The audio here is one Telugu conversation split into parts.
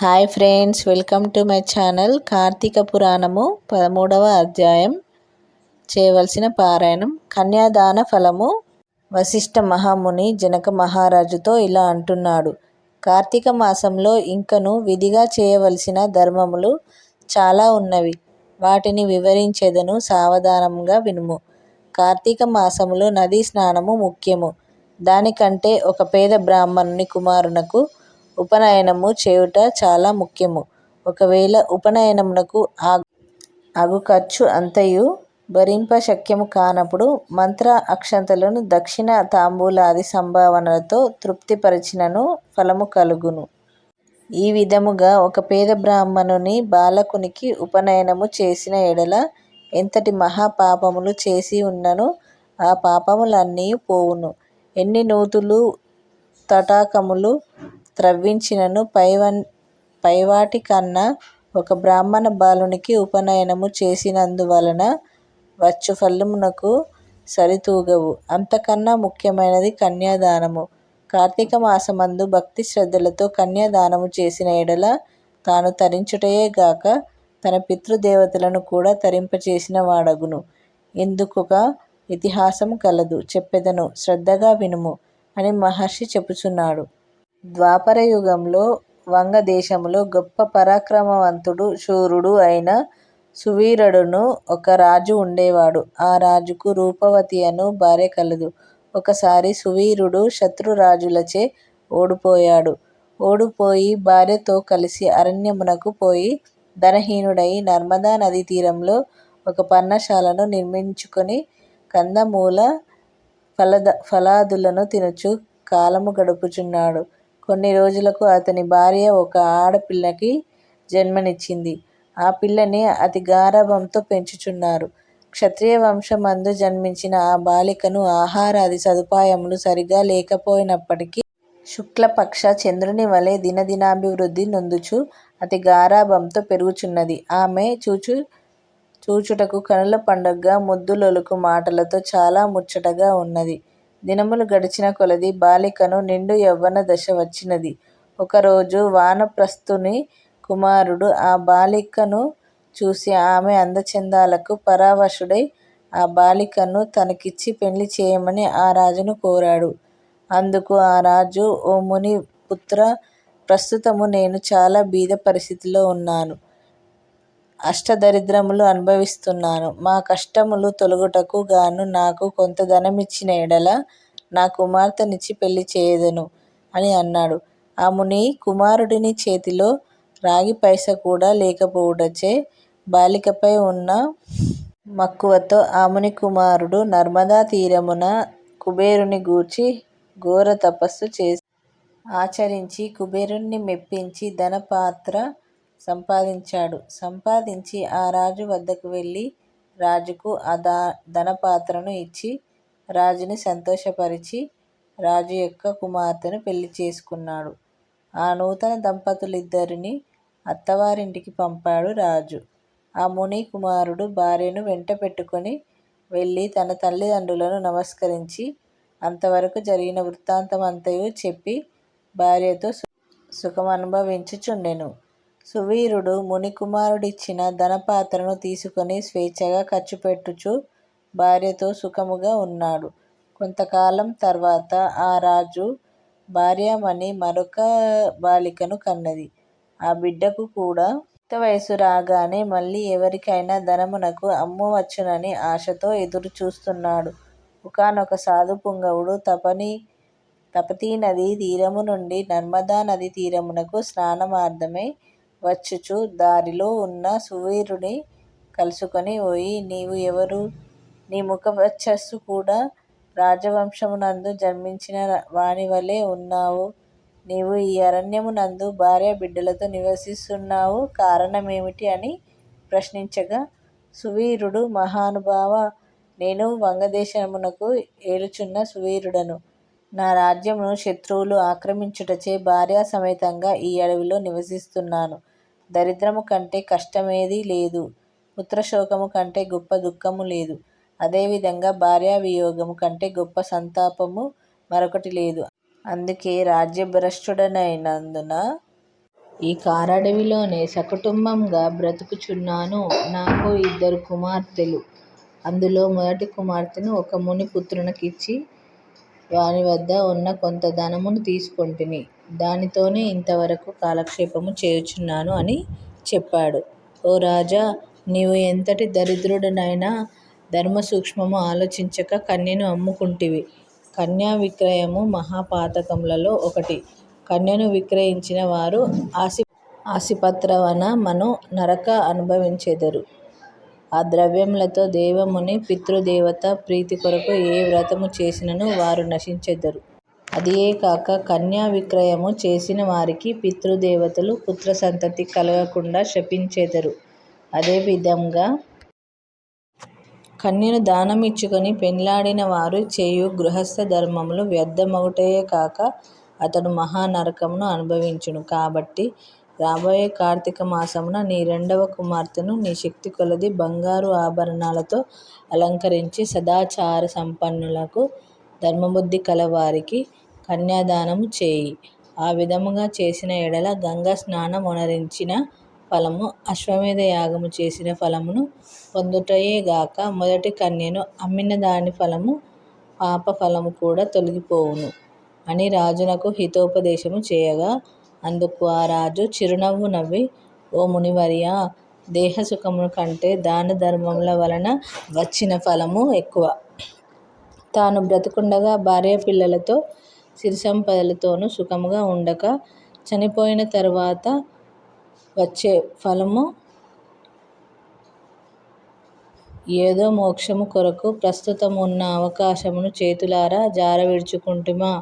Hi friends, welcome to my channel. కార్తీక పురాణము 13వ అధ్యాయం. చేయవలసిన పారాయణం. కన్యాదాన ఫలము. వశిష్ఠ మహాముని జనక మహారాజుతో ఇలా అంటున్నాడు. కార్తీక మాసంలో ఇంకను విధిగా చేయవలసిన ధర్మములు చాలా ఉన్నవి. వాటిని వివరించెదను, సావధానంగా వినుము. కార్తీక మాసములో నదీ స్నానము ముఖ్యము. దానికంటే ఒక పేద బ్రాహ్మణుని కుమారునకు ఉపనయనము చేయుట చాలా ముఖ్యము. ఒకవేళ ఉపనయనమునకు అగు ఖర్చు అంతయు భరింప శక్యము కానప్పుడు మంత్ర అక్షంతలను దక్షిణ తాంబూలాది సంభావనలతో తృప్తిపరచినను ఫలము కలుగును. ఈ విధముగా ఒక పేద బ్రాహ్మణుని బాలకునికి ఉపనయనము చేసిన ఎడల ఎంతటి మహాపాపములు చేసి ఉన్నను ఆ పాపములన్నీ పోవును. ఎన్ని నూతులు తటాకములు త్రవ్వించినను పైవాటి కన్నా ఒక బ్రాహ్మణ బాలునికి ఉపనయనము చేసినందువలన వచ్చు ఫలమునకు సరితూగవు. అంతకన్నా ముఖ్యమైనది కన్యాదానము. కార్తీక మాసమందు భక్తి శ్రద్ధలతో కన్యాదానము చేసిన ఎడల తాను తరించుటయే గాక తన పితృదేవతలను కూడా తరింపచేసిన వాడగును. ఇందుకొక ఇతిహాసము కలదు, చెప్పెదను, శ్రద్ధగా వినుము అని మహర్షి చెప్పుచున్నాడు. ద్వాపర యుగంలో వంగ దేశములో గొప్ప పరాక్రమవంతుడు శూరుడు అయిన సువీరుడను ఒక రాజు ఉండేవాడు. ఆ రాజుకు రూపవతి అను భార్య కలదు. ఒకసారి సువీరుడు శత్రురాజులచే ఓడిపోయాడు. ఓడిపోయి భార్యతో కలిసి అరణ్యమునకు పోయి ధనహీనుడై నర్మదా నదీ తీరంలో ఒక పర్ణశాలను నిర్మించుకొని కందమూల ఫలాదులను తినుచు కాలము గడుపుచున్నాడు. కొన్ని రోజులకు అతని భార్య ఒక ఆడపిల్లకి జన్మనిచ్చింది. ఆ పిల్లని అతి గారాబంతో పెంచుచున్నారు. క్షత్రియ వంశమందు జన్మించిన ఆ బాలికను ఆహారాది సదుపాయములు సరిగా లేకపోయినప్పటికీ శుక్లపక్ష చంద్రుని వలె దినదినాభివృద్ధి నొందుచు అతి గారాబంతో పెరుగుచున్నది. ఆమె చూచుటకు కనుల పండుగగా ముద్దులొలుకు మాటలతో చాలా ముచ్చటగా ఉన్నది. దినములు గడిచిన కొలది బాలికను నిండు యవ్వన దశ వచ్చినది. ఒకరోజు వానప్రస్థుని కుమారుడు ఆ బాలికను చూసి ఆమె అందచందాలకు పరవశుడై ఆ బాలికను తనకిచ్చి పెళ్లి చేయమని ఆ రాజును కోరాడు. అందుకు ఆ రాజు, ఓ ముని పుత్ర, ప్రస్తుతము నేను చాలా బీద పరిస్థితిలో ఉన్నాను. అష్టదరిద్రములు అనుభవిస్తున్నాను. మా కష్టములు తొలగుటకు గాను నాకు కొంత ధనమిచ్చిన ఎడల నా కుమార్తెనిచ్చి పెళ్లి చేయెదను అని అన్నాడు. ఆ ముని కుమారుడిని చేతిలో రాగి పైస కూడా లేకపోవుటచే బాలికపై ఉన్న మక్కువతో ఆ ముని కుమారుడు నర్మదా తీరమున కుబేరుని గూర్చి ఘోర తపస్సు ఆచరించి కుబేరుణ్ణి మెప్పించి ధనపాత్ర సంపాదించాడు. సంపాదించి ఆ రాజు వద్దకు వెళ్ళి రాజుకు ఆ ధనపాత్రను ఇచ్చి రాజుని సంతోషపరిచి రాజు యొక్క కుమార్తెను పెళ్లి చేసుకున్నాడు. ఆ నూతన దంపతులిద్దరిని అత్తవారింటికి పంపాడు రాజు. ఆ ముని కుమారుడు భార్యను వెంట పెట్టుకొని వెళ్ళి తన తల్లిదండ్రులను నమస్కరించి అంతవరకు జరిగిన వృత్తాంతమంతయు చెప్పి భార్యతో సుఖమనుభవించుచుండెను. సువీరుడు మునికుమారుడిచ్చిన ధనపాత్రను తీసుకొని స్వేచ్ఛగా ఖర్చుపెట్టుచు భార్యతో సుఖముగా ఉన్నాడు. కొంతకాలం తర్వాత ఆ రాజు భార్యామణి మరొక బాలికను కన్నది. ఆ బిడ్డకు కూడా యుక్త వయస్సు రాగానే మళ్ళీ ఎవరికైనా ధనమునకు అమ్మవచ్చునని ఆశతో ఎదురు చూస్తున్నాడు. ఒకానొక సాధు పుంగవుడు తపతీ నదీ తీరము నుండి నర్మదా నదీ తీరమునకు స్నానార్థమై వచ్చుచు దారిలో ఉన్న సువీరుని కలుసుకొని, ఓయి, నీవు ఎవరు? నీ ముఖవర్చస్సు కూడా రాజవంశమునందు జన్మించిన వానివలే ఉన్నావు. నీవు ఈ అరణ్యమునందు భార్యా బిడ్డలతో నివసిస్తున్నావు, కారణమేమిటి అని ప్రశ్నించగా, సువీరుడు, మహానుభావా, నేను వంగదేశమునకు ఏలుచున్న సువీరుడను. నా రాజ్యమును శత్రువులు ఆక్రమించుటచే భార్యా సమేతంగా ఈ అడవిలో నివసిస్తున్నాను. దరిద్రము కంటే కష్టమేదీ లేదు. పుత్రశోకము కంటే గొప్ప దుఃఖము లేదు. అదేవిధంగా భార్యావియోగము కంటే గొప్ప సంతాపము మరొకటి లేదు. అందుకే రాజ్యభ్రష్టుడనైనందున ఈ కారడవిలోనే సకుటుంబంగా బ్రతుకుచున్నాను. నాకు 2 కుమార్తెలు. అందులో మొదటి కుమార్తెను ఒక ముని పుత్రునికిచ్చి వాని వద్ద ఉన్న కొంత ధనమును తీసుకొంటిని. దానితోనే ఇంతవరకు కాలక్షేపము చేయుచున్నాను అని చెప్పాడు. ఓ రాజా, నీవు ఎంతటి దరిద్రుడనైనా ధర్మసూక్ష్మము ఆలోచించక కన్యను అమ్ముకుంటివి. కన్యా విక్రయము మహాపాతకములలో ఒకటి. కన్యను విక్రయించిన వారు ఆశిపత్రవనమను నరక అనుభవించెదరు. ఆ ద్రవ్యములతో దేవముని పితృదేవత ప్రీతి కొరకు ఏ వ్రతము చేసినను వారు నశించెదరు. అదియే కాక కన్యా విక్రయము చేసిన వారికి పితృదేవతలు పుత్రసంతతి కలగకుండా శపించెదరు. అదే విధంగా కన్యను దానమిచ్చుకొని పెండ్లాడిన వారు చేయు గృహస్థ ధర్మములు వ్యర్థమగుటయే కాక అతడు మహా నరకమును అనుభవించును. కాబట్టి రాబోయే కార్తీక మాసమున నీ 2వ కుమార్తెను నీ శక్తి కొలది బంగారు ఆభరణాలతో అలంకరించి సదాచార సంపన్నులకు ధర్మబుద్ధి కలవారికి కన్యాదానము చేయి. ఆ విధముగా చేసిన ఎడల గంగా స్నానమొనరించిన ఫలము, అశ్వమేధ యాగము చేసిన ఫలమును పొందుటయే గాక మొదటి కన్యను అమ్మిన దాని ఫలము, పాప ఫలము కూడా తొలగిపోవును అని రాజునకు హితోపదేశము చేయగా, అందుకు ఆ రాజు చిరునవ్వు నవ్వి, ఓ మునివర్యా, దేహసుఖము కంటే దాన ధర్మముల వలన వచ్చిన ఫలము ఎక్కువ. తాను బ్రతికుండగా భార్యాపిల్లలతో సిరిసంపదలతోనూ సుఖముగా ఉండక చనిపోయిన తరువాత వచ్చే ఫలము ఏదో మోక్షము కొరకు ప్రస్తుతమున్న అవకాశమును చేతులారా జారవిడుచుకుంటుమా?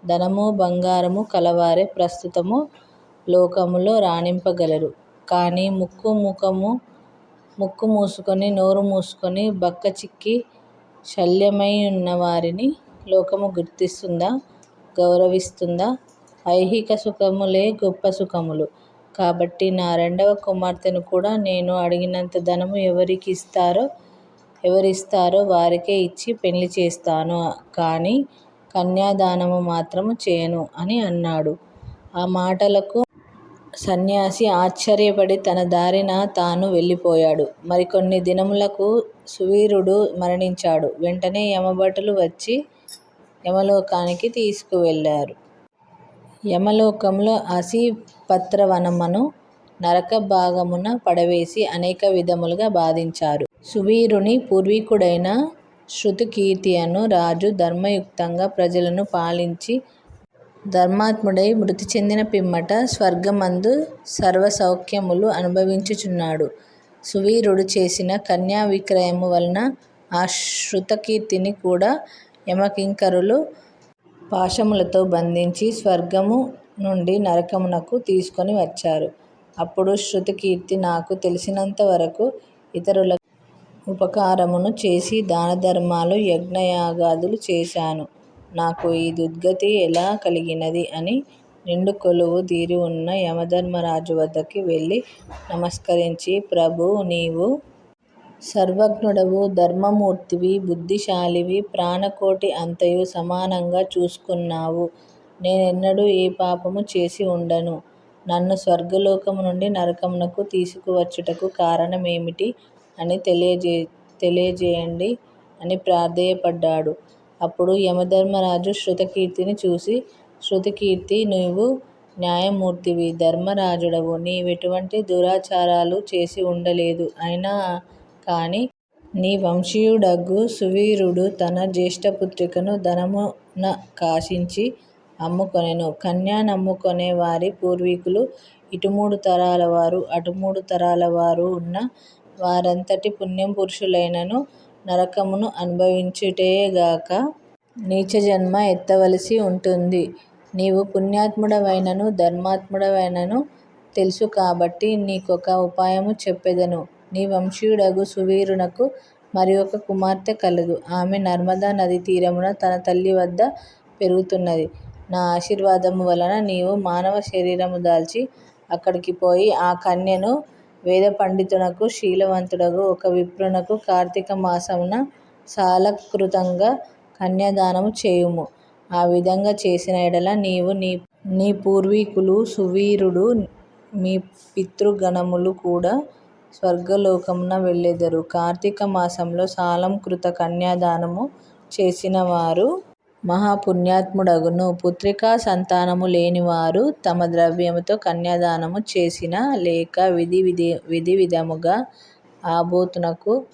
ధనము బంగారము కలవారే ప్రస్తుతము లోకములో రాణింపగలరు. కాని ముక్కు మూసుకొని నోరు మూసుకొని బక్కచిక్కి శల్యమైయున్న వారిని లోకము గుర్తిస్తుందా? గౌరవిస్తుందా? ఐహిక సుఖములే గొప్ప సుఖములు. కాబట్టి నా 2వ కుమార్తెను కూడా నేను అడిగినంత ధనము ఎవరిస్తారో వారికే ఇచ్చి పెండ్లి చేస్తాను. కాని కన్యాదానము మాత్రము చేయను అని అన్నాడు. ఆ మాటలకు సన్యాసి ఆశ్చర్యపడి తన దారిన తాను వెళ్ళిపోయాడు. మరికొన్ని దినములకు సువీరుడు మరణించాడు. వెంటనే యమభటులు వచ్చి యమలోకానికి తీసుకువెళ్ళారు. యమలోకములో ఆశీపత్రవనమను నరక భాగమున పడవేసి అనేక విధములుగా బాధించారు. సువీరుని పూర్వీకుడైన శృతకీర్తి అను రాజు ధర్మయుక్తంగా ప్రజలను పాలించి ధర్మాత్ముడై మృతి చెందిన పిమ్మట స్వర్గమందు సర్వసౌఖ్యములు అనుభవించుచున్నాడు. సువీరుడు చేసిన కన్యా విక్రయము వలన ఆ శృతకీర్తిని కూడా యమకింకరులు పాశములతో బంధించి స్వర్గము నుండి నరకమునకు తీసుకొని వచ్చారు. అప్పుడు శృతకీర్తి, నాకు తెలిసినంత వరకు ఇతరులకు ఉపకారమును చేసి దానధర్మాలు యజ్ఞయాగాదులు చేశాను. నాకు ఈ దుర్గతి ఎలా కలిగినది అని నిండు కొలువు తీరి ఉన్న యమధర్మరాజు వద్దకు వెళ్ళి నమస్కరించి, ప్రభూ, నీవు సర్వజ్ఞుడవు, ధర్మమూర్తివి, బుద్ధిశాలివి, ప్రాణకోటి అంతయు సమానంగా చూసుకున్నావు. నేనెన్నడూ ఏ పాపము చేసి ఉండను. నన్ను స్వర్గలోకము నుండి నరకమునకు తీసుకువచ్చుటకు కారణమేమిటి అని తెలియజేయండి అని ప్రాధేయపడ్డాడు. అప్పుడు యమధర్మరాజు శృతకీర్తిని చూసి, శృతకీర్తి, నీవు న్యాయమూర్తివి, ధర్మరాజుడవు. నీవెటువంటి దురాచారాలు చేసి ఉండలేదు. అయినా కాని నీ వంశీయుడగు సువీరుడు తన జ్యేష్ఠపుత్రికను ధనమున కాశించి అమ్ముకొనెను. కన్య నమ్ముకొనే వారి పూర్వీకులు ఇటు 3 తరాల వారు, అటు 3 తరాల వారు ఉన్న వారంతటి పుణ్యపురుషులైనను నరకమును అనుభవించుటయే గాక నీచజన్మ ఎత్తవలసి ఉంటుంది. నీవు పుణ్యాత్ముడవైనను ధర్మాత్ముడవైనను తెలుసు కాబట్టి నీకొక ఉపాయము చెప్పెదను. నీ వంశీయుడగు సువీరునకు మరి ఒక కుమార్తె కలదు. ఆమె నర్మదా నదీ తీరమున తన తల్లి వద్ద పెరుగుతున్నది. నా ఆశీర్వాదము వలన నీవు మానవ శరీరము దాల్చి అక్కడికి పోయి ఆ కన్యను వేదపండితునకు శీలవంతుడగు ఒక విప్రునకు కార్తీక మాసమున సాలకృతంగా కన్యాదానము చేయుము. ఆ విధంగా చేసిన ఎడల నీవు నీ పూర్వీకులు సువీరుడు మీ పితృగణములు కూడా స్వర్గలోకమున వెళ్ళెదరు. కార్తీక మాసంలో సాలంకృత కన్యాదానము చేసినవారు మహాపుణ్యాత్ముడగును. పుత్రికా సంతానము లేనివారు తమ ద్రవ్యముతో కన్యాదానము చేసిన లేక విధివిధముగా ఆబోతునకు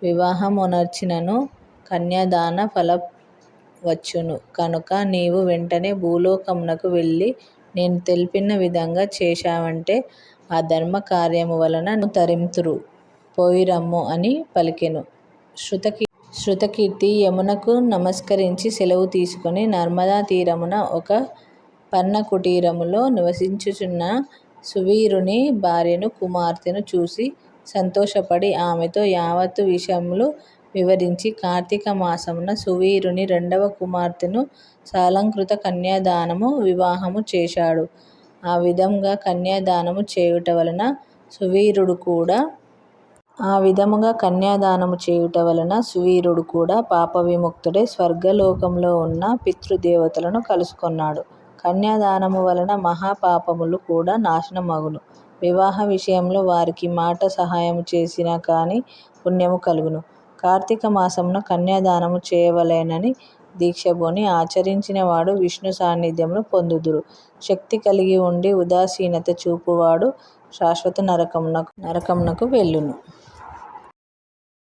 వివాహమొనర్చినను కన్యాదాన ఫలమవచ్చును. కనుక నీవు వెంటనే భూలోకమునకు వెళ్ళి నేను తెల్పిన విధంగా చేశావంటే ఆ ధర్మకార్యము వలన నిన్ను తరింతురు. పోయిరమ్ము అని పలికెను. శృతకీర్తి యమునకు నమస్కరించి సెలవు తీసుకొని నర్మదా తీరమున ఒక పర్ణకుటీరములో నివసించుచున్న సువీరుని భార్యను కుమార్తెను చూసి సంతోషపడి ఆమెతో యావత్తు విషయములు వివరించి కార్తీక మాసమున సువీరుని రెండవ కుమార్తెను సాలంకృత కన్యాదానము వివాహము చేశాడు. ఆ విధముగా కన్యాదానము చేయుట వలన సువీరుడు కూడా పాపవిముక్తుడై స్వర్గలోకములో ఉన్న పితృదేవతలను కలుసుకొన్నాడు. కన్యాదానము వలన మహాపాపములు కూడా నాశనమగును. వివాహ విషయంలో వారికి మాట సహాయము చేసిన కాని పుణ్యము కలుగును. కార్తీక మాసమున కన్యాదానము చేయవలెనని దీక్షబూని ఆచరించిన వాడు విష్ణు సాన్నిధ్యమును పొందుదురు. శక్తి కలిగి ఉండి ఉదాసీనత చూపువాడు శాశ్వత నరకమునకు వెళ్ళును.